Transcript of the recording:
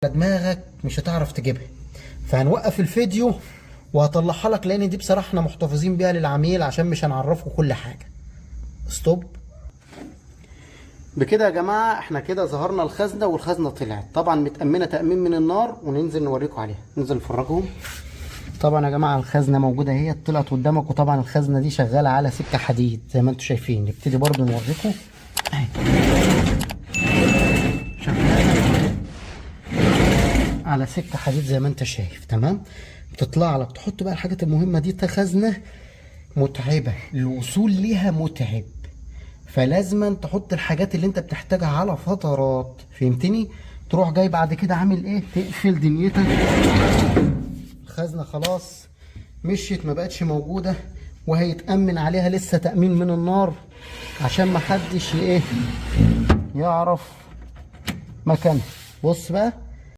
على دماغك مش هتعرف تجيبها. فهنوقف الفيديو وهطلعها لك، لان دي بصراحه احنا محتفظين بيها للعميل عشان مش هنعرفه كل حاجه. ستوب. بكده يا جماعه احنا كده ظهرنا الخزنه، والخزنه طلعت طبعا متامنه تامين من النار، وننزل نوريكم عليها. ننزل نفرجهم. طبعا يا جماعه الخزنه موجوده اهي، طلعت قدامك، وطبعا الخزنه دي شغاله على سكه حديد زي ما انتم شايفين. نبتدي برضو نوريكم اهي شغاله على سكه حديد زي ما انت شايف. تمام. بتطلع لك تحط بقى الحاجات المهمه دي. خزنه متعبه، الوصول ليها متعب، فلازم تحط الحاجات اللي انت بتحتاجها على فترات. فهمتني؟ تروح جاي بعد كده عامل ايه؟ تقفل دنيتك. الخزنه خلاص مشيت، ما بقتش موجوده، وهيتامن عليها لسه تامين من النار عشان ما حدش ايه يعرف مكانها. بص بقى